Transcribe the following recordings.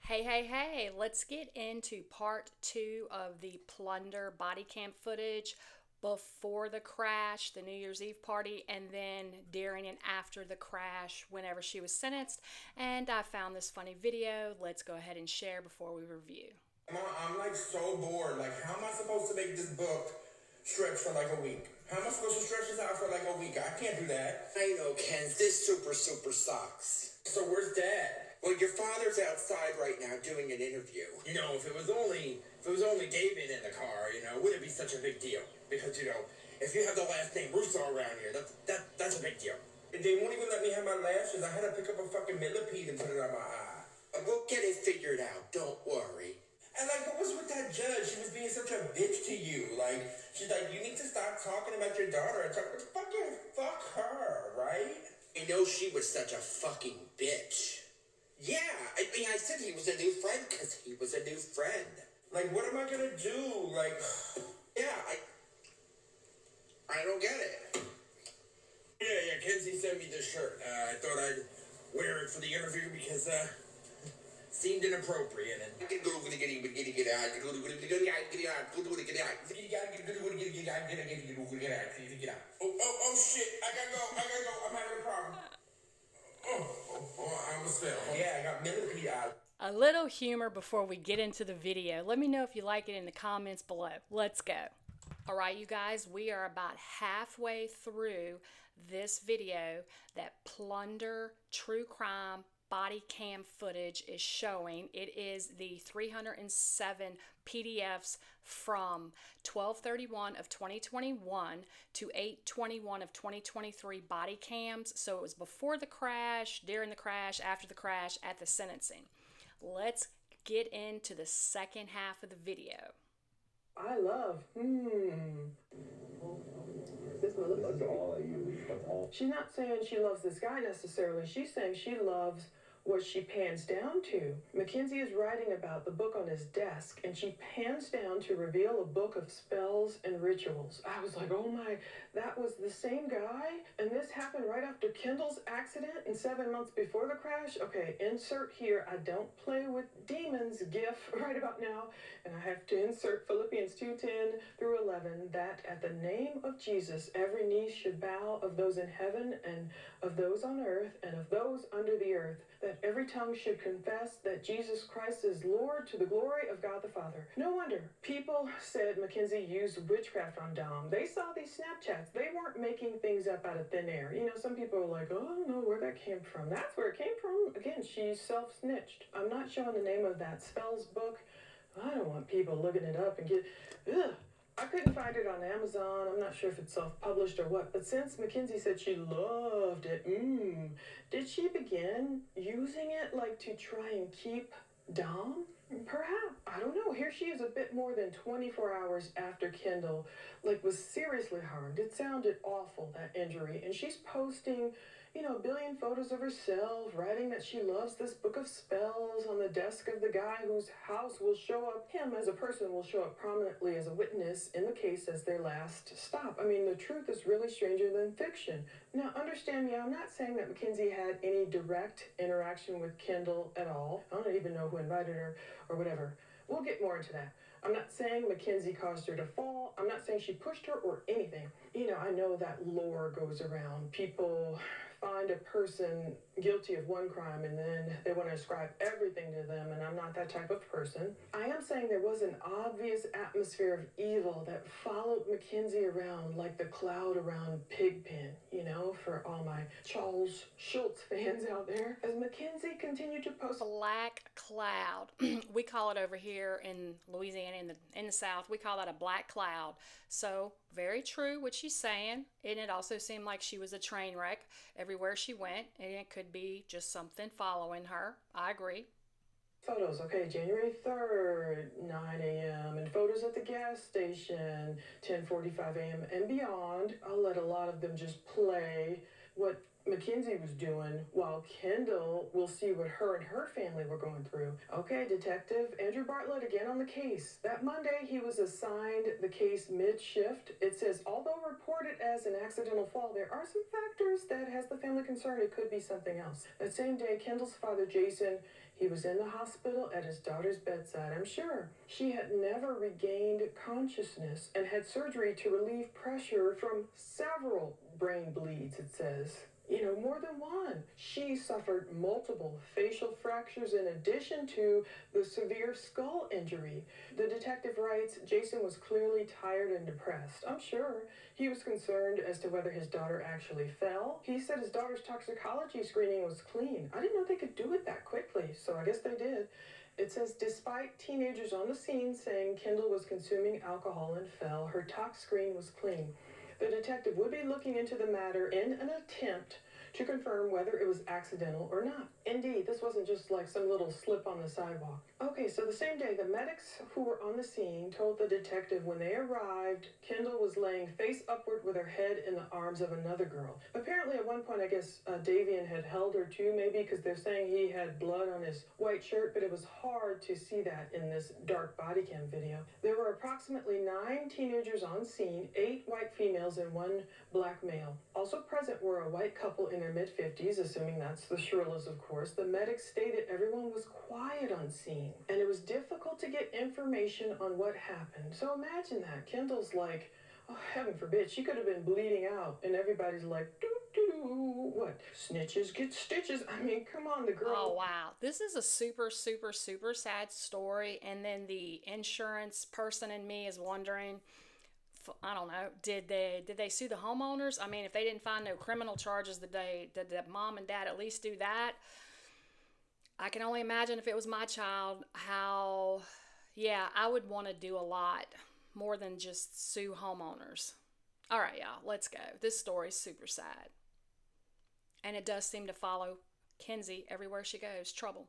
Hey, let's get into part two of the Plunder body cam footage before the crash, the New Year's Eve party, and then during and after the crash whenever she was sentenced. And I found this funny video. Let's go ahead and share before we review. I'm like so bored. Like, how am I supposed to make this book stretch for like a week? How am I supposed to stretch this out for like a week? I can't do that. I know, Ken. This super sucks. So where's Dad? Well, your father's outside right now doing an interview. If it was only David in the car, it wouldn't be such a big deal. Because if you have the last name Russo around here, that's a big deal. They won't even let me have my lashes. I had to pick up a fucking millipede and put it on my eye. We'll get it figured out. Don't worry. And what was with that judge? She was being such a bitch to you. She's like, you need to stop talking about your daughter. It's like, fuck her, right? I know she was such a fucking bitch. Yeah, I said he was a new friend because he was a new friend. What am I gonna do? Yeah, I don't get it. Yeah, Kenzie sent me this shirt. I thought I'd wear it for the interview because, seemed inappropriate and oh shit, I gotta go, I'm having a problem. I almost fell. Yeah, I got millipede eyes. A little humor before we get into the video. Let me know if you like it in the comments below. Let's go. All right, you guys, we are about halfway through this video that Plunder True Crime body cam footage is showing. It is the 307 PDFs from 12/31 of 2021 to 8/21 of 2023 body cams. So it was before the crash, during the crash, after the crash, at the sentencing. Let's get into the second half of the video. I love, this She's not saying she loves this guy necessarily. She's saying she loves what she pans down to. Mackenzie is writing about the book on his desk, and she pans down to reveal a book of spells and rituals. I was like, oh my, that was the same guy? And this happened right after Kendall's accident and 7 months before the crash? Okay, insert here, I don't play with demons gif right about now, and I have to insert Philippians 2:10 through 11, that at the name of Jesus, every knee should bow, of those in heaven and of those on earth and of those under the earth, that every tongue should confess that Jesus Christ is Lord, to the glory of God the Father. No wonder people said Mackenzie used witchcraft on Dom. They saw these Snapchats. They weren't making things up out of thin air. Some people are like, oh, I don't know where that came from. That's where it came from. Again, she self-snitched. I'm not showing the name of that spells book. I don't want people looking it up and get, ugh. I couldn't find it on Amazon. I'm not sure if it's self-published or what. But since Mackenzie said she loved it, did she begin using it to try and keep Dom? Perhaps. I don't know. Here she is a bit more than 24 hours after Kendall was seriously harmed. It sounded awful, that injury. And she's posting a billion photos of herself, writing that she loves this book of spells on the desk of the guy whose house will show up, him as a person will show up prominently as a witness in the case as their last stop. I mean, the truth is really stranger than fiction. Now, understand me, I'm not saying that Mackenzie had any direct interaction with Kendall at all. I don't even know who invited her or whatever. We'll get more into that. I'm not saying Mackenzie caused her to fall. I'm not saying she pushed her or anything. I know that lore goes around. People find a person guilty of one crime and then they want to ascribe everything to them, and I'm not that type of person. I am saying there was an obvious atmosphere of evil that followed Mackenzie around like the cloud around Pigpen, for all my Charles Schultz fans out there. As Mackenzie continued to post Black cloud. We call it over here in Louisiana, in the South, we call that a black cloud. So very true what she's saying. And it also seemed like she was a train wreck everywhere she went, and it could be just something following her. I agree. Photos, okay, January 3rd, 9 a.m., and photos at the gas station, 10:45 a.m. and beyond. I'll let a lot of them just play. what Mackenzie was doing, while Kendall will see what her and her family were going through. Okay, Detective Andrew Bartlett again on the case. That Monday, he was assigned the case mid-shift. It says, although reported as an accidental fall, there are some factors that has the family concerned it could be something else. That same day, Kendall's father, Jason, he was in the hospital at his daughter's bedside, I'm sure. She had never regained consciousness and had surgery to relieve pressure from several brain bleeds, it says. You know, more than one. She suffered multiple facial fractures in addition to the severe skull injury. The detective writes, Jason was clearly tired and depressed. I'm sure he was concerned as to whether his daughter actually fell. He said his daughter's toxicology screening was clean. I didn't know they could do it that quickly, so I guess they did. It says, despite teenagers on the scene saying Kendall was consuming alcohol and fell, her tox screen was clean. The detective would be looking into the matter in an attempt to confirm whether it was accidental or not. Indeed, this wasn't just like some little slip on the sidewalk. Okay, so the same day, the medics who were on the scene told the detective when they arrived, Kendall was laying face upward with her head in the arms of another girl. Apparently, at one point, I guess Davian had held her too, maybe, because they're saying he had blood on his white shirt, but it was hard to see that in this dark body cam video. There were approximately 9 teenagers on scene, 8 white females and 1 black male. Also present were a white couple in their mid-50s, assuming that's the Shirillas, of course. The medics stated everyone was quiet on scene, and it was difficult to get information on what happened. So imagine that. Kendall's like, oh, heaven forbid, she could have been bleeding out, and everybody's like, doo-doo-doo, what? Snitches get stitches? I mean, come on, the girl. Oh, wow. This is a super, super, super sad story. And then the insurance person in me is wondering, I don't know, did they sue the homeowners? I mean, if they didn't find no criminal charges, did the mom and dad at least do that? I can only imagine if it was my child, how, yeah, I would want to do a lot more than just sue homeowners. All right, y'all, let's go. This story's super sad. And it does seem to follow Kenzie everywhere she goes. Trouble.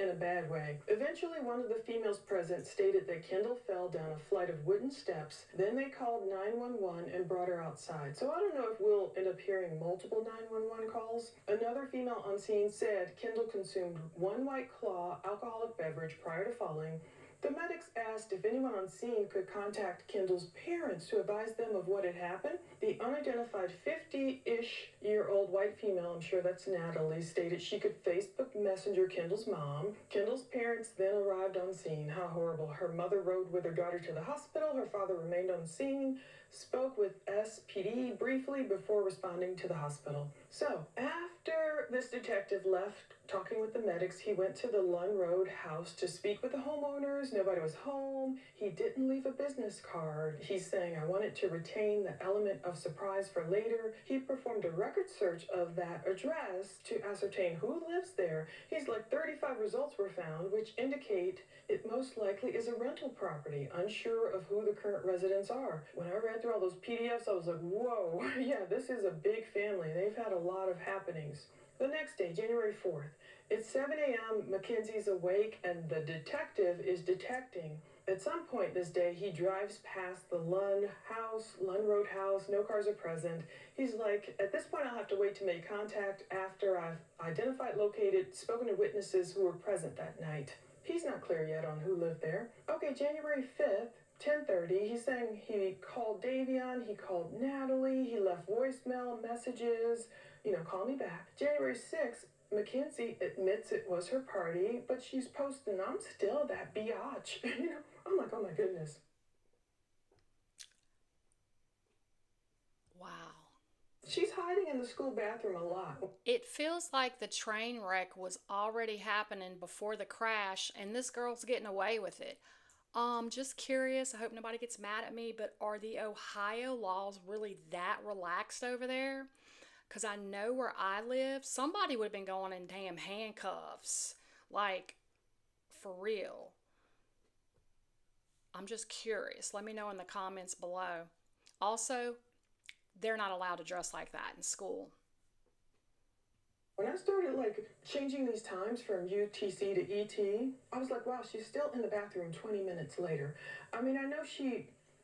In a bad way. Eventually, one of the females present stated that Kendall fell down a flight of wooden steps. Then they called 911 and brought her outside. So I don't know if we'll end up hearing multiple 911 calls. Another female on scene said Kendall consumed 1 White Claw alcoholic beverage prior to falling. The medics asked if anyone on scene could contact Kendall's parents to advise them of what had happened. The unidentified 50-ish-year-old white female, I'm sure that's Natalie, stated she could Facebook Messenger Kendall's mom. Kendall's parents then arrived on scene. How horrible. Her mother rode with her daughter to the hospital. Her father remained on scene, spoke with SPD briefly before responding to the hospital. So, after this detective left talking with the medics, he went to the Lund Road house to speak with the homeowners. Nobody was home. He didn't leave a business card. He's saying, I wanted to retain the element of surprise for later. He performed a record search of that address to ascertain who lives there. He's like 35 results were found, which indicate it most likely is a rental property, unsure of who the current residents are. When I read through all those PDFs, I was like, whoa, yeah, this is a big family. They've had a lot of happenings. The next day, January 4th, it's 7 a.m., Mackenzie's awake, and the detective is detecting. At some point this day, he drives past the Lund Road house, no cars are present. He's like, at this point, I'll have to wait to make contact after I've identified, located, spoken to witnesses who were present that night. He's not clear yet on who lived there. Okay, January 5th, 10:30, he's saying he called Davion, he called Natalie, he left voicemail messages, call me back. January 6th, Mackenzie admits it was her party, but she's posting, I'm still that biatch. I'm like, oh my goodness. Wow. She's hiding in the school bathroom a lot. It feels like the train wreck was already happening before the crash, and this girl's getting away with it. Just curious, I hope nobody gets mad at me, but are the Ohio laws really that relaxed over there? Because I know where I live, somebody would have been going in damn handcuffs. Like, for real. I'm just curious. Let me know in the comments below. Also, they're not allowed to dress like that in school. When I started changing these times from UTC to ET, I was like, wow, she's still in the bathroom 20 minutes later. I mean, I know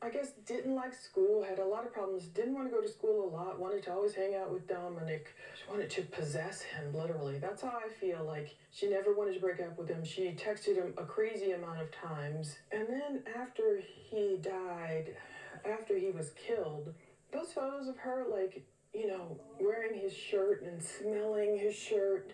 I guess didn't like school, had a lot of problems, didn't want to go to school a lot, wanted to always hang out with Dominic. She wanted to possess him, literally. That's how I feel. Like, she never wanted to break up with him. She texted him a crazy amount of times. And then after he died, after he was killed, those photos of her, like, you know, wearing his shirt and smelling his shirt,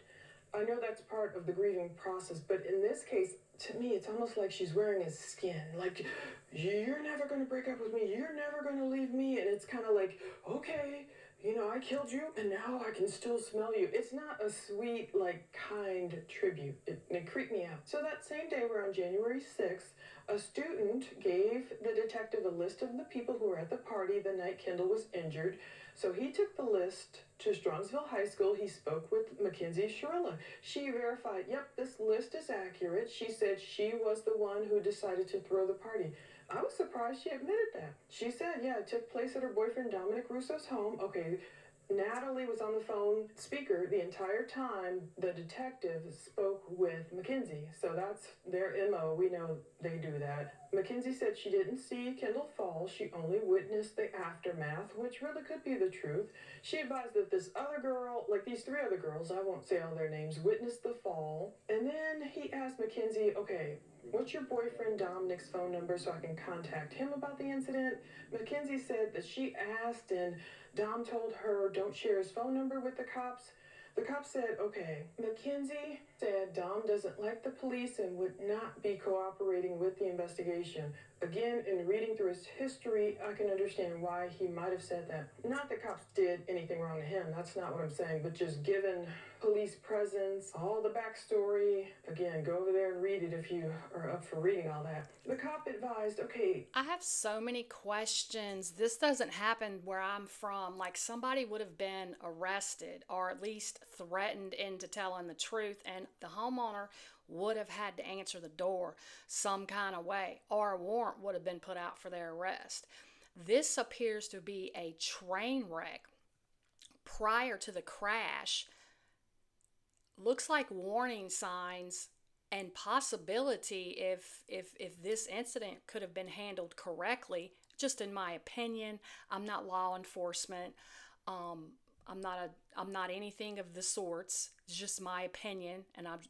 I know that's part of the grieving process, but in this case, to me, it's almost like she's wearing his skin. Like, you're never going to break up with me. You're never going to leave me. And it's kind of like, okay, you know, I killed you and now I can still smell you. It's not a sweet, like, kind tribute. It creeped me out. So that same day, around January 6th, a student gave the detective a list of the people who were at the party the night Kendall was injured. So he took the list to Strongsville High School. He spoke with Mackenzie Shirilla. She verified, yep, this list is accurate. She said she was the one who decided to throw the party. I was surprised she admitted that. She said, yeah, it took place at her boyfriend Dominic Russo's home. Okay, Natalie was on the phone speaker the entire time the detective spoke with Mackenzie. So that's their MO. We know they do that. Mackenzie said she didn't see Kendall fall. She only witnessed the aftermath, which really could be the truth. She advised that this other girl, like these three other girls, I won't say all their names, witnessed the fall. And then he asked Mackenzie, okay, what's your boyfriend Dominic's phone number so I can contact him about the incident? Mackenzie said that she asked and Dom told her don't share his phone number with the cops. The cop said, okay. Mackenzie said Dom doesn't like the police and would not be cooperating with the investigation. Again, in reading through his history, I can understand why he might have said that. Not that cops did anything wrong to him, that's not what I'm saying, but just given police presence, all the backstory, again, go over there and read it if you are up for reading all that. The cop advised, okay. I have so many questions. This doesn't happen where I'm from. Like, somebody would have been arrested or at least threatened into telling the truth, and the homeowner would have had to answer the door some kind of way, or a warrant would have been put out for their arrest. This appears to be a train wreck prior to the crash. Looks like warning signs and possibility if this incident could have been handled correctly. Just in my opinion, I'm not law enforcement. I'm not anything of the sorts. It's just my opinion, and I'd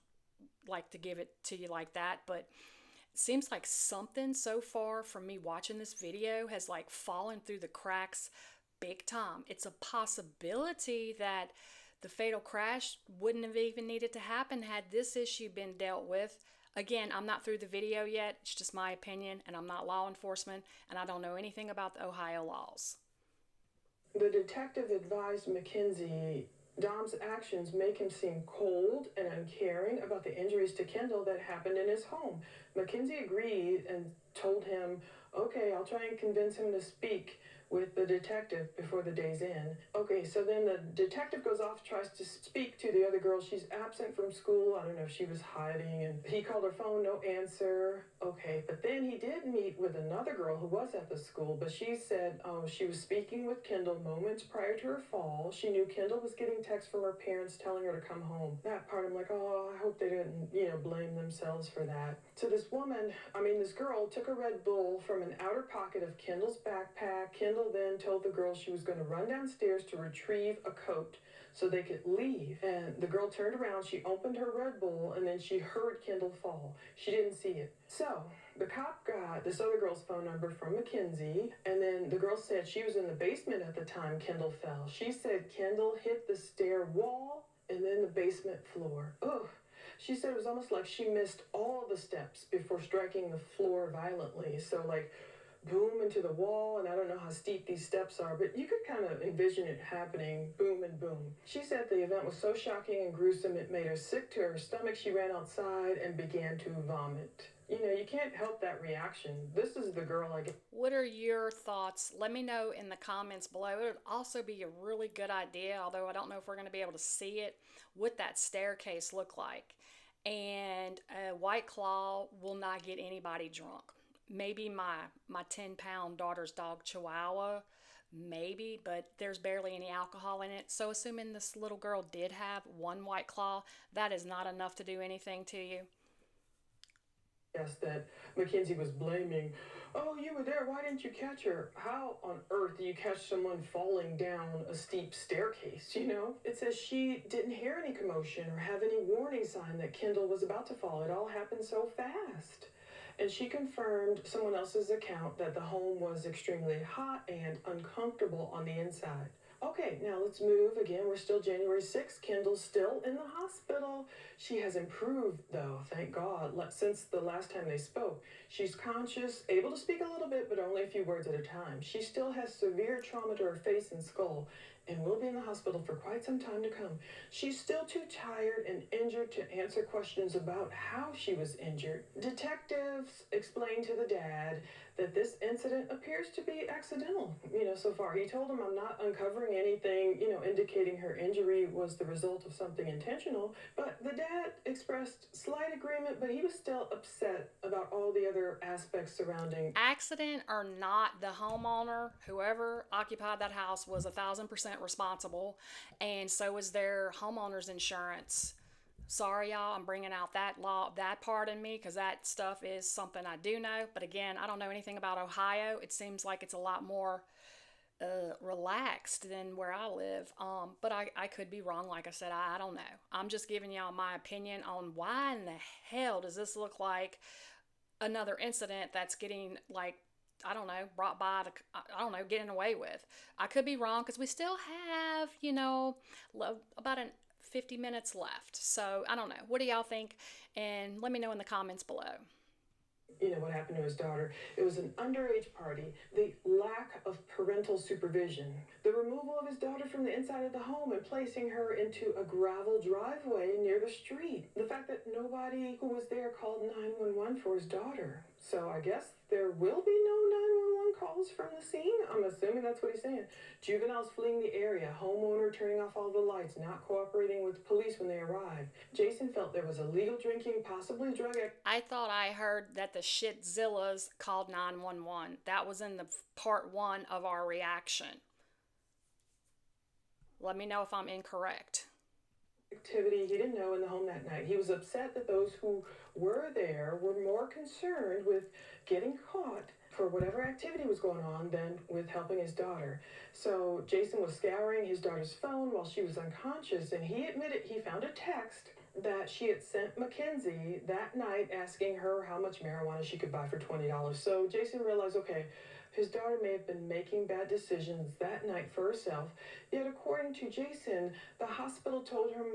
like to give it to you like that. But it seems like something so far from me watching this video has like fallen through the cracks big time. It's a possibility that the fatal crash wouldn't have even needed to happen had this issue been dealt with. Again, I'm not through the video yet. It's just my opinion, and I'm not law enforcement, and I don't know anything about the Ohio laws. The detective advised Mackenzie Dom's actions make him seem cold and uncaring about the injuries to Kendall that happened in his home. Mackenzie agreed and told him, okay, I'll try and convince him to speak with the detective before the day's end. Okay, so then the detective goes off, tries to speak to the other girl. She's absent from school. I don't know if she was hiding, and he called her phone, no answer. Okay, but then he did meet with another girl who was at the school, but she said she was speaking with Kendall moments prior to her fall. She knew Kendall was getting texts from her parents telling her to come home. That part, I'm like, oh, I hope they didn't, blame themselves for that. So this girl took a Red Bull from an outer pocket of Kendall's backpack. Kendall then told the girl she was going to run downstairs to retrieve a coat so they could leave. And the girl turned around, she opened her Red Bull, and then she heard Kendall fall. She didn't see it. So the cop got this other girl's phone number from Mackenzie, and then the girl said she was in the basement at the time Kendall fell. She said Kendall hit the stair wall and then the basement floor. Ugh. She said it was almost like she missed all the steps before striking the floor violently. So like boom into the wall, and I don't know how steep these steps are, but you could kind of envision it happening, boom and boom. She said the event was so shocking and gruesome it made her sick to her stomach. She ran outside and began to vomit. You can't help that reaction. This is the girl I get. What are your thoughts? Let me know in the comments below. It would also be a really good idea, although I don't know if we're going to be able to see it, what that staircase looked like. And a White Claw will not get anybody drunk. Maybe my 10-pound daughter's dog Chihuahua, maybe, but there's barely any alcohol in it. So assuming this little girl did have one White Claw, that is not enough to do anything to you. Yes, that Mackenzie was blaming, oh, you were there, why didn't you catch her? How on earth do you catch someone falling down a steep staircase, you know? It says she didn't hear any commotion or have any warning sign that Kendall was about to fall. It all happened so fast. And she confirmed someone else's account that the home was extremely hot and uncomfortable on the inside. Okay, now let's move again. We're still January 6th. Kendall's still in the hospital. She has improved, though, thank God, since the last time they spoke. She's conscious, able to speak a little bit, but only a few words at a time. She still has severe trauma to her face and skull and will be in the hospital for quite some time to come. She's still too tired and injured to answer questions about how she was injured. Detectives explained to the dad that this incident appears to be accidental, so far. He told him, I'm not uncovering anything, indicating her injury was the result of something intentional. But the dad expressed slight agreement, but he was still upset about all the other aspects surrounding. Accident or not, the homeowner, whoever occupied that house, was 1,000% responsible, and so was their homeowner's insurance. Sorry, y'all, I'm bringing out that part in me, because that stuff is something I do know. But again, I don't know anything about Ohio. It seems like it's a lot more relaxed than where I live. But I could be wrong. Like I said, I don't know. I'm just giving y'all my opinion on why in the hell does this look like another incident that's getting, like, I don't know, brought by the, I don't know, getting away with. I could be wrong, because we still have, about 50 minutes left. So I don't know. What do y'all think? And let me know in the comments below. What happened to his daughter. It was an underage party, the lack of parental supervision, the removal of his daughter from the inside of the home and placing her into a gravel driveway near the street, the fact that nobody who was there called 911 for his daughter. So I guess there will be no 911 calls from the scene. I'm assuming that's what he's saying. Juveniles fleeing the area, homeowner turning off all the lights, not cooperating with police when they arrived. Jason felt there was illegal drinking, possibly drug. I thought I heard that the shitzillas called 911. That was in the part 1 of our reaction. Let me know if I'm incorrect. Activity he didn't know in the home that night. He was upset that those who were there were more concerned with getting caught for whatever activity was going on than with helping his daughter. So Jason was scouring his daughter's phone while she was unconscious, and he admitted he found a text that she had sent Mackenzie that night asking her how much marijuana she could buy for $20. So Jason realized, okay, his daughter may have been making bad decisions that night for herself. Yet according to Jason, the hospital told him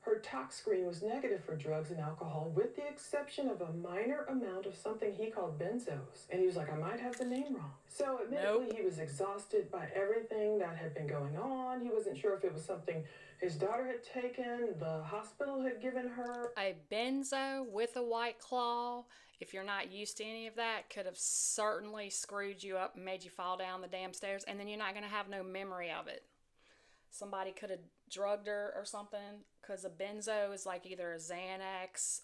her tox screen was negative for drugs and alcohol, with the exception of a minor amount of something he called benzos. And he was like, I might have the name wrong. So admittedly, He was exhausted by everything that had been going on. He wasn't sure if it was something his daughter had taken, the hospital had given her. A benzo with a White Claw, if you're not used to any of that, could have certainly screwed you up and made you fall down the damn stairs, and then you're not going to have no memory of it. Somebody could have drugged her or something, because a benzo is like either a Xanax,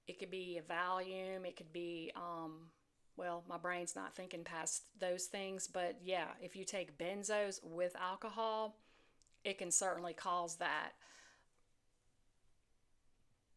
it could be a Valium, it could be, well, my brain's not thinking past those things, but yeah, if you take benzos with alcohol, it can certainly cause that.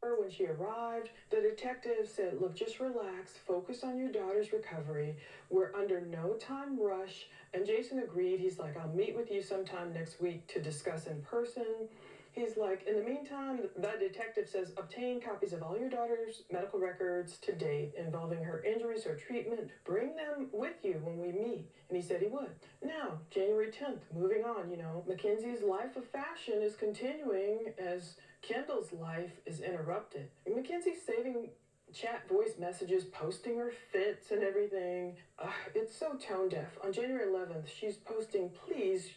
When she arrived, the detective said, look, just relax, focus on your daughter's recovery. We're under no time rush. And Jason agreed. He's like, I'll meet with you sometime next week to discuss in person. He's like, in the meantime, the detective says, obtain copies of all your daughter's medical records to date involving her injuries or treatment. Bring them with you when we meet. And he said he would. Now, January 10th, moving on, Mackenzie's life of fashion is continuing as Kendall's life is interrupted. Mackenzie's saving chat voice messages, posting her fits and everything. It's so tone deaf. On January 11th, she's posting, please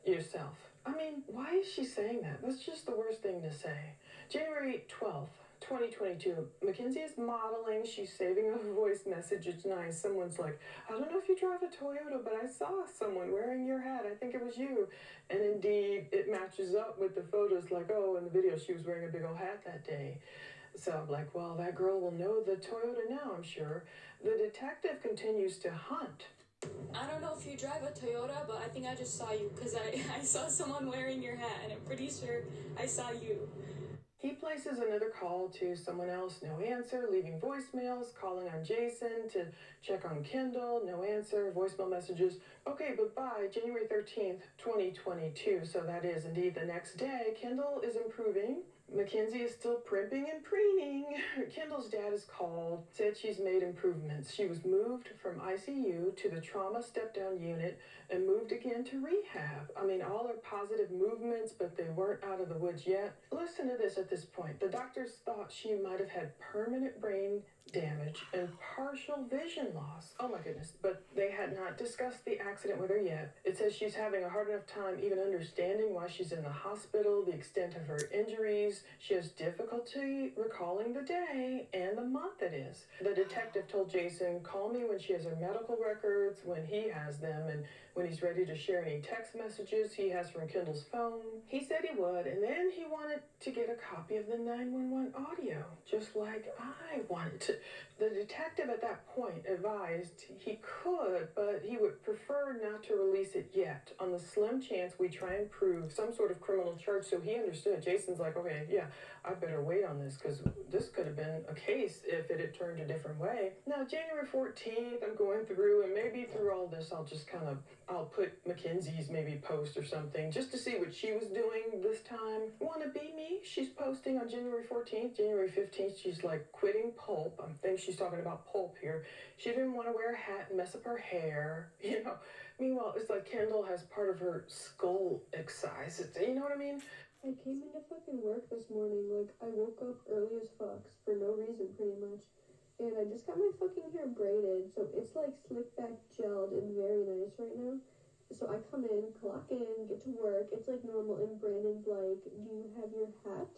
yourself. I mean, why is she saying that? That's just the worst thing to say. January 12th, 2022, Mackenzie is modeling. She's saving a voice message. It's nice. Someone's like, I don't know if you drive a Toyota, but I saw someone wearing your hat. I think it was you. And indeed, it matches up with the photos. Like, oh, in the video, she was wearing a big old hat that day. So I'm like, well, that girl will know the Toyota now, I'm sure. The detective continues to hunt. I don't know if you drive a Toyota, but I think I just saw you, because I saw someone wearing your hat, and I'm pretty sure I saw you. He places another call to someone else, no answer, leaving voicemails, calling on Jason to check on Kendall, no answer, voicemail messages. Okay, but by January 13th, 2022, so that is indeed the next day, Kendall is improving. Mackenzie is still primping and preening. Kendall's dad is called, said she's made improvements. She was moved from ICU to the trauma step-down unit and moved again to rehab. I mean, all are positive movements, but they weren't out of the woods yet. Listen to this at this point. The doctors thought she might have had permanent brain damage and partial vision loss. Oh my goodness. But they had not discussed the accident with her yet. It says she's having a hard enough time even understanding why she's in the hospital, the extent of her injuries. She has difficulty recalling the day and the month it is. The detective told Jason, call me when she has her medical records, when he has them, and when he's ready to share any text messages he has from Kendall's phone. He said he would, and then he wanted to get a copy of the 911 audio, just like I wanted to. The detective at that point advised he could, but he would prefer not to release it yet, on the slim chance we try and prove some sort of criminal charge. So he understood. Jason's like, okay, yeah, I better wait on this, because this could have been a case if it had turned a different way. Now, January 14th, I'm going through, and maybe through all this, I'll put Mackenzie's maybe post or something, just to see what she was doing this time. Wanna be me? She's posting on January 14th. January 15th, she's like quitting pulp. I think she's talking about pulp here. She didn't want to wear a hat and mess up her hair, you know. Meanwhile, it's like Kendall has part of her skull excised. You know what I mean? I came into fucking work this morning, like, I woke up early as fuck, for no reason, pretty much. And I just got my fucking hair braided, so it's like slick back gelled and very nice right now. So I come in, clock in, get to work, it's like normal, and Brandon's like, do you have your hat?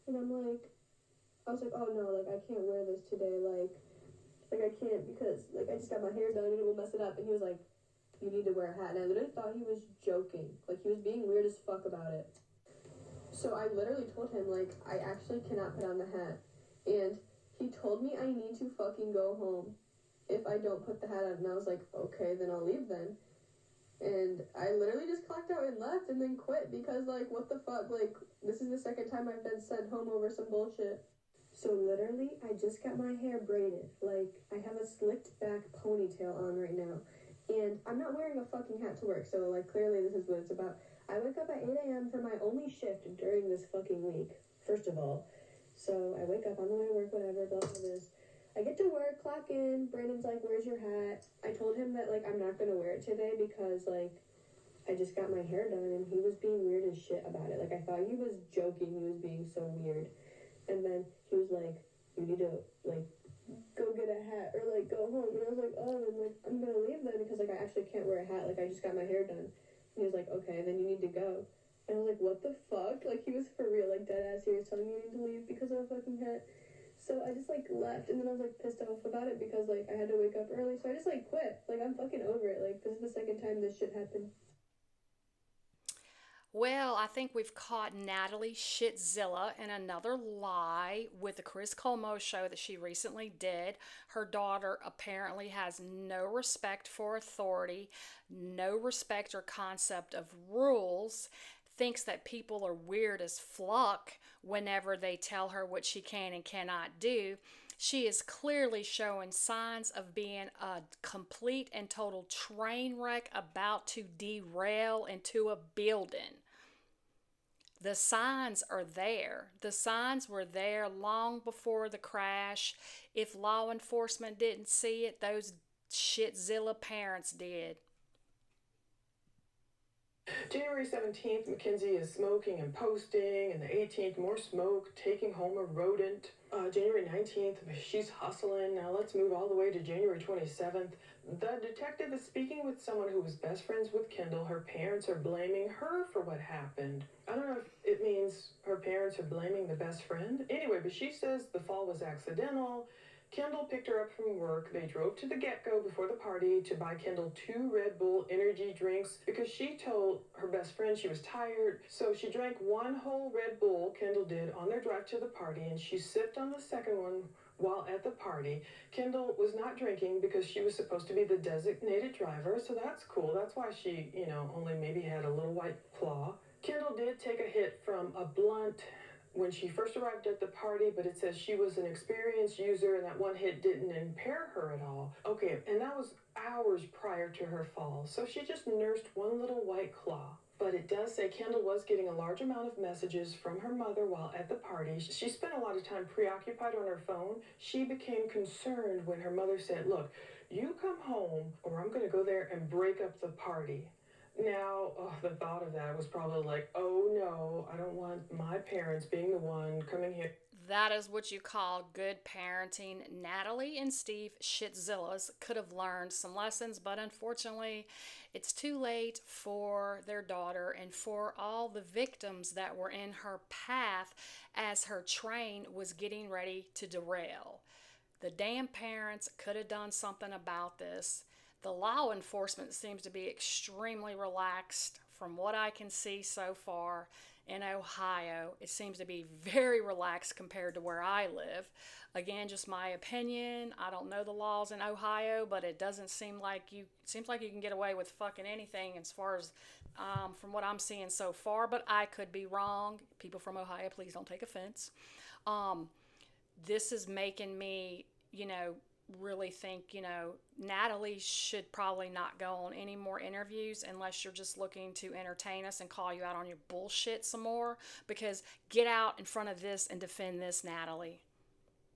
And I was like, oh no, like, I can't wear this today, like I can't, because, like, I just got my hair done and it will mess it up. And he was like, you need to wear a hat. And I literally thought he was joking, like, he was being weird as fuck about it. So I literally told him, like, I actually cannot put on the hat. And he told me I need to fucking go home if I don't put the hat on. And I was like, okay, then I'll leave then. And I literally just clocked out and left and then quit because, like, what the fuck? Like, this is the second time I've been sent home over some bullshit. So literally, I just got my hair braided. Like, I have a slicked back ponytail on right now. And I'm not wearing a fucking hat to work, so, like, clearly this is what it's about. I wake up at 8 a.m. for my only shift during this fucking week, first of all. So I wake up, on the way to work, whatever, blah, blah, blah. I get to work, clock in, Brandon's like, where's your hat? I told him that, like, I'm not gonna wear it today because, like, I just got my hair done and he was being weird as shit about it. Like, I thought he was joking, he was being so weird. And then he was like, you need to, like, go get a hat or, like, go home. And I was like, oh, and, like, I'm gonna leave then because, like, I actually can't wear a hat. Like, I just got my hair done. And he was like, okay, then you need to go. And I was like, what the fuck? Like, he was for real, like, dead ass. He was telling me you need to leave because of a fucking hat. So I just, like, left, and then I was, like, pissed off about it because, like, I had to wake up early. So I just, like, quit. Like, I'm fucking over it. Like, this is the second time this shit happened. Well, I think we've caught Natalie Shitzilla in another lie with the Chris Colmo show that she recently did. Her daughter apparently has no respect for authority, no respect or concept of rules, thinks that people are weird as fuck whenever they tell her what she can and cannot do. She is clearly showing signs of being a complete and total train wreck about to derail into a building. The signs are there. The signs were there long before the crash. If law enforcement didn't see it, those shitzilla parents did. January 17th, Mackenzie is smoking and posting, and the 18th, more smoke, taking home a rodent. January 19th, she's hustling. Now let's move all the way to January 27th. The detective is speaking with someone who was best friends with Kendall. Her parents are blaming her for what happened. I don't know if it means her parents are blaming the best friend. Anyway, but she says the fall was accidental. Kendall picked her up from work. They drove to the Get-Go before the party to buy Kendall 2 Red Bull energy drinks because she told her best friend she was tired. So she drank 1 whole Red Bull, Kendall did, on their drive to the party, and she sipped on the second one while at the party. Kendall was not drinking because she was supposed to be the designated driver, so that's cool. That's why she, only maybe had a little white claw. Kendall did take a hit from a blunt when she first arrived at the party, but it says she was an experienced user and that one hit didn't impair her at all. Okay, and that was hours prior to her fall, so she just nursed one little white claw. But it does say Kendall was getting a large amount of messages from her mother while at the party. She spent a lot of time preoccupied on her phone. She became concerned when her mother said, "Look, you come home or I'm going to go there and break up the party." Now, the thought of that was probably like, oh no, I don't want my parents being the one coming here. That is what you call good parenting. Natalie and Steve Shitzillas could have learned some lessons, but unfortunately, it's too late for their daughter and for all the victims that were in her path as her train was getting ready to derail. The damn parents could have done something about this. The law enforcement seems to be extremely relaxed from what I can see so far in Ohio. It seems to be very relaxed compared to where I live. Again, just my opinion. I don't know the laws in Ohio, but it doesn't seem like you can get away with fucking anything as far as from what I'm seeing so far, but I could be wrong. People from Ohio, please don't take offense. This is making me, really think, Natalie should probably not go on any more interviews unless you're just looking to entertain us and call you out on your bullshit some more, because get out in front of this and defend this, Natalie.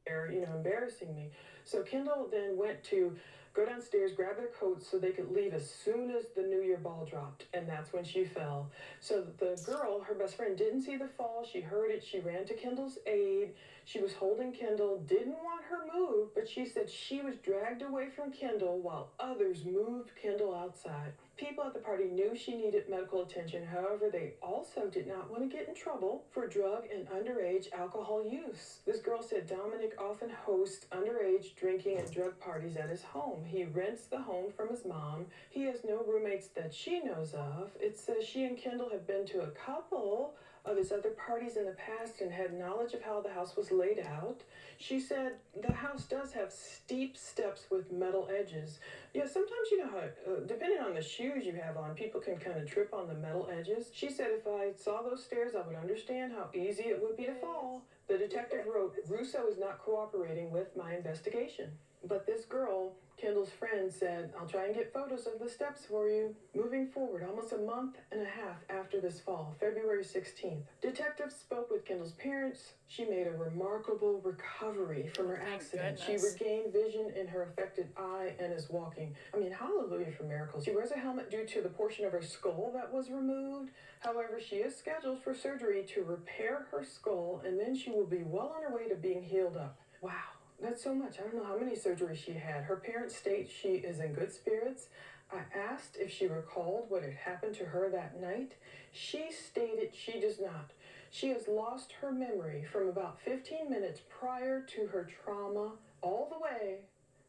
Embarrassing me. So Kendall then went to go downstairs, grab their coats so they could leave as soon as the New Year ball dropped, and that's when she fell. So the girl, her best friend, didn't see the fall. She heard it. She ran to Kendall's aid. She was holding Kendall, didn't want her moved, but she said she was dragged away from Kendall while others moved Kendall outside. People at the party knew she needed medical attention. However, they also did not want to get in trouble for drug and underage alcohol use. This girl said Dominic often hosts underage drinking and drug parties at his home. He rents the home from his mom. He has no roommates that she knows of. It says she and Kendall have been to a couple of his other parties in the past and had knowledge of how the house was laid out. She said the house does have steep steps with metal edges. Yeah, sometimes how, depending on the shoes you have on, people can kind of trip on the metal edges. She said if I saw those stairs, I would understand how easy it would be to fall. The detective wrote, Russo is not cooperating with my investigation. But this girl, Kendall's friend, said, I'll try and get photos of the steps for you. Moving forward, almost a month and a half after this fall, February 16th, detectives spoke with Kendall's parents. She made a remarkable recovery from her accident. She regained vision in her affected eye and is walking. Hallelujah for miracles. She wears a helmet due to the portion of her skull that was removed. However, she is scheduled for surgery to repair her skull, and then she will be well on her way to being healed up. Wow. That's so much. I don't know how many surgeries she had. Her parents state she is in good spirits. I asked if she recalled what had happened to her that night. She stated she does not. She has lost her memory from about 15 minutes prior to her trauma all the way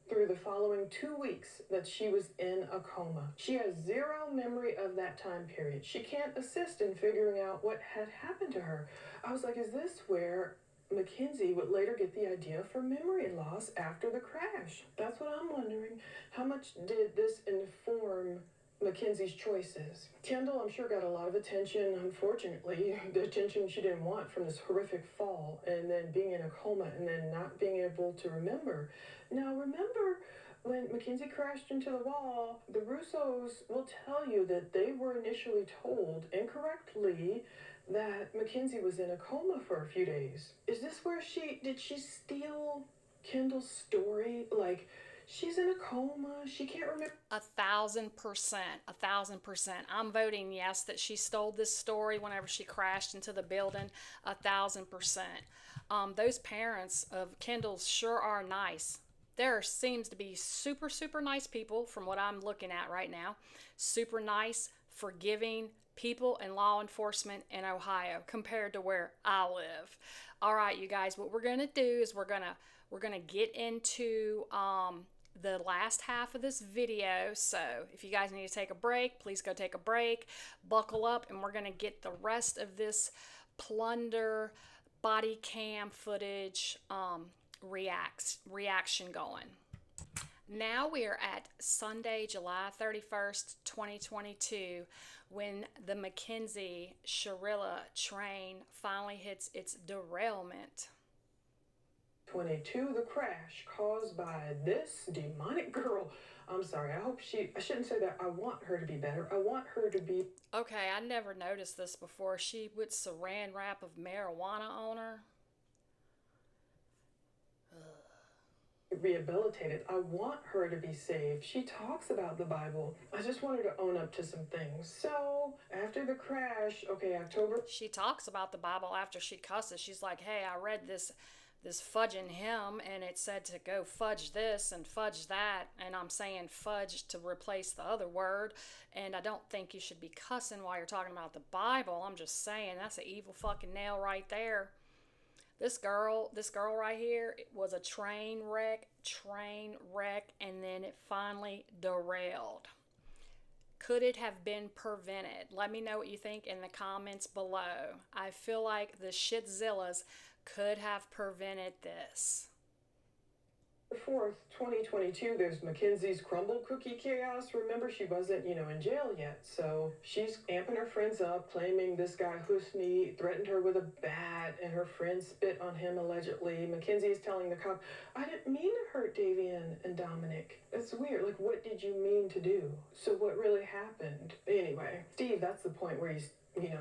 through the following 2 weeks that she was in a coma. She has zero memory of that time period. She can't assist in figuring out what had happened to her. I was like, is this where Mackenzie would later get the idea for memory loss after the crash? That's what I'm wondering. How much did this inform Mackenzie's choices? Kendall, I'm sure, got a lot of attention, unfortunately, the attention she didn't want from this horrific fall and then being in a coma and then not being able to remember. Now, remember when Mackenzie crashed into the wall, the Russos will tell you that they were initially told incorrectly that Mackenzie was in a coma for a few days. Is this where did she steal Kendall's story? Like, she's in a coma, she can't remember. 1,000%, 1,000%. I'm voting yes that she stole this story whenever she crashed into the building. 1,000%. Those parents of Kendall's sure are nice. There seems to be super, super nice people from what I'm looking at right now. Super nice, forgiving people and law enforcement in Ohio compared to where I live. All right, you guys, what we're going to do is we're going to get into the last half of this video. So if you guys need to take a break, please go take a break, buckle up, and we're going to get the rest of this Plunder body cam footage reaction going. Now we are at Sunday, July 31st, 2022, when the Mackenzie Shirilla train finally hits its derailment. 22, the crash caused by this demonic girl. I'm sorry, I shouldn't say that. I want her to be better. I want her to be... Okay, I never noticed this before. She with saran wrap of marijuana on her. rehabilitated. I want her to be saved. She talks about the Bible. I just want her to own up to some things. So after the crash, okay, October. She talks about the Bible after she cusses. She's like, hey, I read this fudging hymn and it said to go fudge this and fudge that, and I'm saying fudge to replace the other word, and I don't think you should be cussing while you're talking about the Bible. I'm just saying that's an evil fucking nail right there. This girl right here was a train wreck, and then it finally derailed. Could it have been prevented? Let me know what you think in the comments below. I feel like the shitzillas could have prevented this. 4th, 2022, there's Mackenzie's crumble cookie chaos. Remember, she wasn't, in jail yet. So she's amping her friends up, claiming this guy, Husni, threatened her with a bat, and her friend spit on him, allegedly. Mackenzie is telling the cop, I didn't mean to hurt Davian and Dominic. It's weird. Like, what did you mean to do? So what really happened? Anyway, Steve, that's the point where he's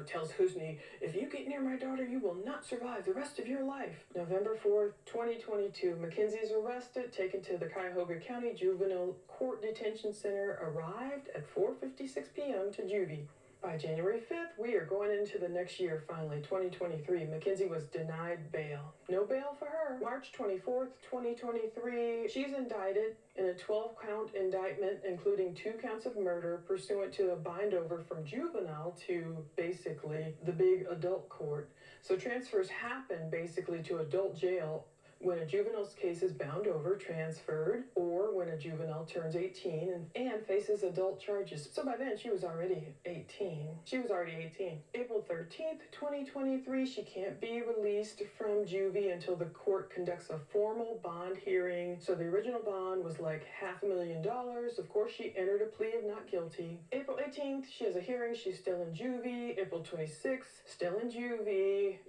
tells Husni, if you get near my daughter, you will not survive the rest of your life. November 4th, 2022, Mackenzie is arrested, taken to the Cuyahoga County Juvenile Court Detention Center, arrived at 4:56 p.m. to juvie. By January 5th, we are going into the next year, finally, 2023. Mackenzie was denied bail. No bail for her. March 24th, 2023, she's indicted in a 12-count indictment, including 2 counts of murder, pursuant to a bind-over from juvenile to, basically, the big adult court. So transfers happen, basically, to adult jail when a juvenile's case is bound over, transferred, or when a juvenile turns 18 and faces adult charges. So by then, she was already 18. April 13th, 2023, she can't be released from juvie until the court conducts a formal bond hearing. So the original bond was like $500,000. Of course, she entered a plea of not guilty. April 18th, she has a hearing. She's still in juvie. April 26th, still in juvie,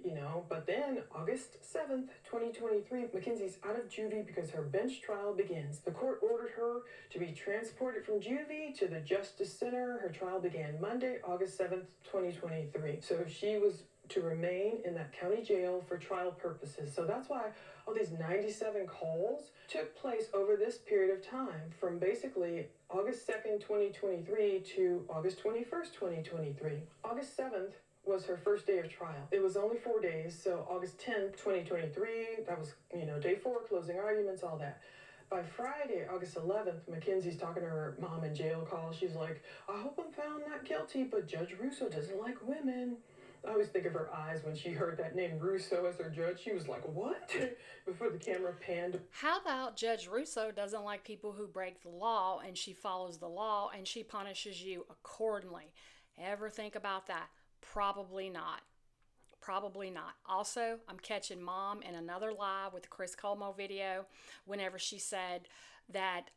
But then August 7th, 2023, Mackenzie's out of juvie because her bench trial begins. The court ordered her to be transported from juvie to the Justice Center. Her trial began Monday, August 7th, 2023. So she was to remain in that county jail for trial purposes. So that's why all these 97 calls took place over this period of time, from basically August 2nd, 2023 to August 21st, 2023. August 7th was her first day of trial. It was only 4 days, so August 10th, 2023, that was, day 4, closing arguments, all that. By Friday, August 11th, Mackenzie's talking to her mom in jail call. She's like, I hope I'm found not guilty, but Judge Russo doesn't like women. I always think of her eyes when she heard that name Russo as her judge. She was like, what? Before the camera panned. How about Judge Russo doesn't like people who break the law, and she follows the law and she punishes you accordingly? Ever think about that? Probably not. Also, I'm catching Mom in another live with the Chris Colmo video whenever she said that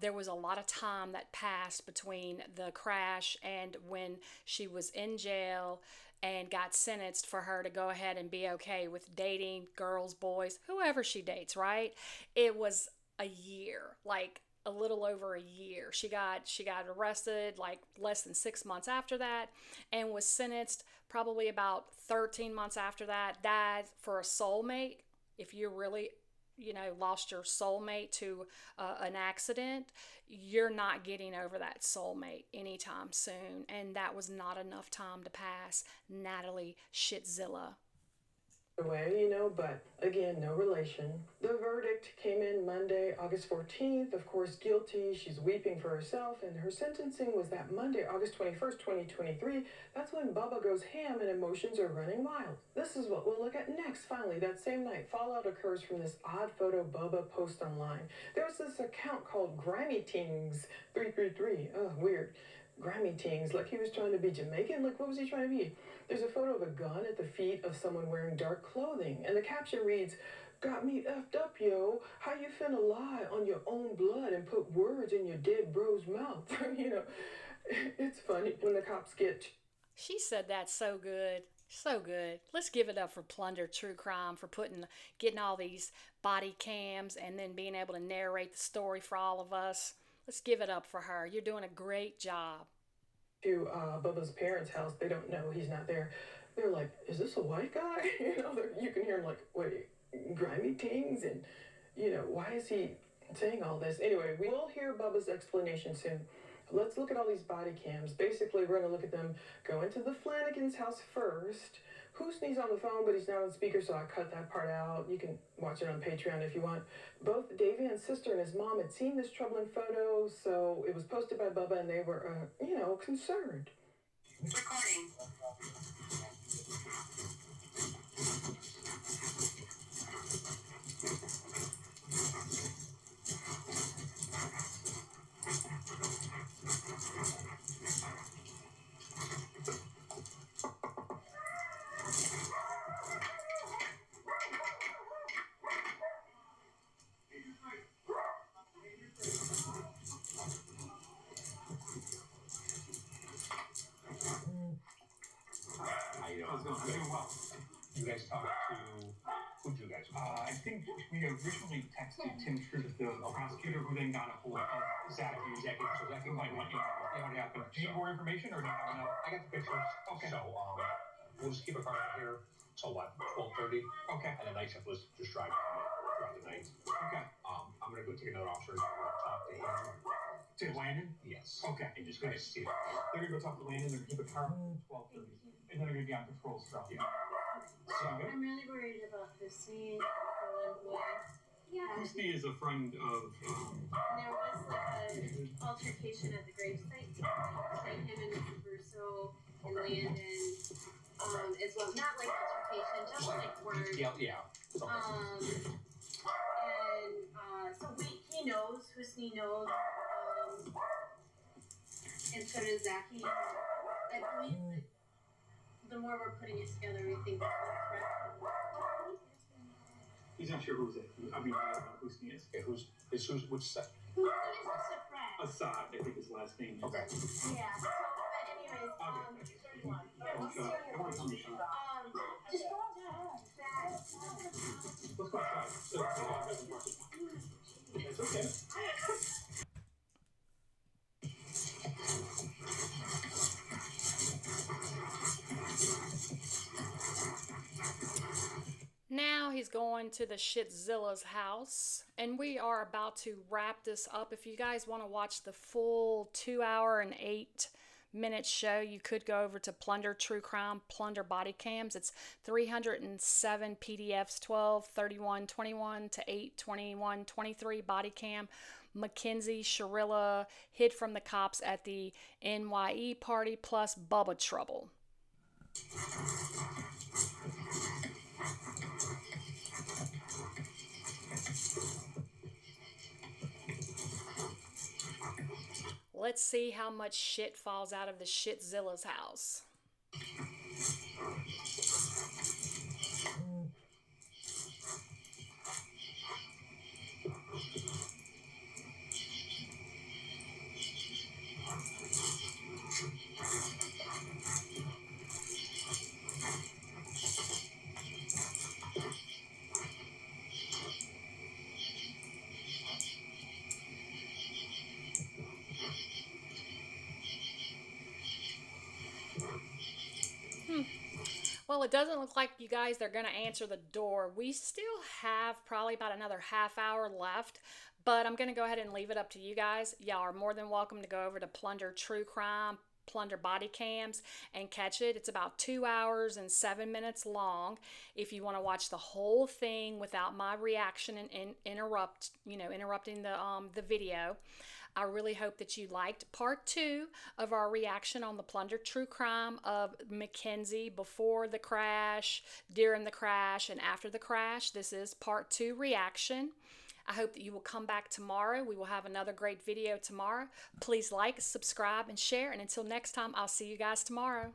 there was a lot of time that passed between the crash and when she was in jail and got sentenced for her to go ahead and be okay with dating girls, boys, whoever she dates, right? It was a year, like a little over a year. She got arrested like less than 6 months after that and was sentenced probably about 13 months after that. Died for a soulmate. If you really, lost your soulmate to an accident, you're not getting over that soulmate anytime soon. And that was not enough time to pass Natalie Shitzilla away, but again, no relation. The verdict came in Monday, August 14th, of course, guilty. She's weeping for herself, and her sentencing was that Monday, August 21st, 2023. That's when Bubba goes ham and emotions are running wild. This is what we'll look at next. Finally, that same night, fallout occurs from this odd photo Bubba posts online. There was this account called Grammytings333. Oh, weird. Grammytings, like he was trying to be Jamaican. Like, what was he trying to be? There's a photo of a gun at the feet of someone wearing dark clothing, and the caption reads, Got me effed up, yo. How you finna lie on your own blood and put words in your dead bro's mouth? You know, it's funny when the cops get... She said that so good. So good. Let's give it up for Plunder True Crime for getting all these body cams and then being able to narrate the story for all of us. Let's give it up for her. You're doing a great job. To Bubba's parents' house, they don't know he's not there. They're like, is this a white guy? You know, you can hear him like, wait, grimy things? And, you know, why is he saying all this? Anyway, we will hear Bubba's explanation soon. Let's look at all these body cams. Basically, we're going to look at them go into the Flanagan's house first. Hoosney's on the phone, but he's not on speaker, so I cut that part out. You can watch it on Patreon if you want. Both Davian's sister and his mom had seen this troubling photo, so it was posted by Bubba, and they were, you know, concerned. Recording. I'm doing well. You guys talked to, who'd you guys talk to? I think we originally texted Tim Truth, the prosecutor, who then got a hold of Zach. Exactly. So Zach Might want you know what happened. Do you need more information or do you have enough? I got the pictures. Okay. So we'll just keep a car out here till what, 12:30? Okay. And the night shift was just driving throughout the night. Okay. I'm gonna go take another officer and talk to him. To Landon? Yes. Okay. And just kind of see it. They're gonna go talk to Landon. They're gonna keep a car 12:30. And then they're gonna be on patrol, so. Yeah. So good. I'm really worried about Hussein or Boy. Yeah. Christy is a friend of, There was like an altercation at the gravesite between him and Mr. Russo and Landon, as well. Not like altercation, just like words. Yeah. So he knows, Hussein knows, and so does Zaki. I believe that the more we're putting it together, we think that's correct. he's not sure who's it. I mean, I don't know who he is. Okay, which set? Who is Mr. Fred? Assad, I think his last name is. Okay. Yeah, so, but anyways, I want to come to Sean. just go fast. Let's go outside. It's okay. Now he's going to the Shitzilla's house, and we are about to wrap this up. If you guys want to watch the full 2 hour and 8 minute show, you could go over to Plunder True Crime, Plunder Body Cams. It's 307 PDFs, 12, 31, 21 to 8, 21, 23 body cam. Mackenzie Shirilla hid from the cops at the NYE party, plus Bubba Trouble. Let's see how much shit falls out of the Shitzilla's house. Well, it doesn't look like you guys are going to answer the door. We still have probably about another half hour left, but I'm going to go ahead and leave it up to you guys. Y'all are more than welcome to go over to Plunder True Crime, Plunder Body Cams, and catch it. It's about 2 hours and 7 minutes long. If you want to watch the whole thing without my reaction and interrupting the video. I really hope that you liked part 2 of our reaction on the Plunder True Crime of Mackenzie before the crash, during the crash, and after the crash. This is part 2 reaction. I hope that you will come back tomorrow. We will have another great video tomorrow. Please like, subscribe, and share. And until next time, I'll see you guys tomorrow.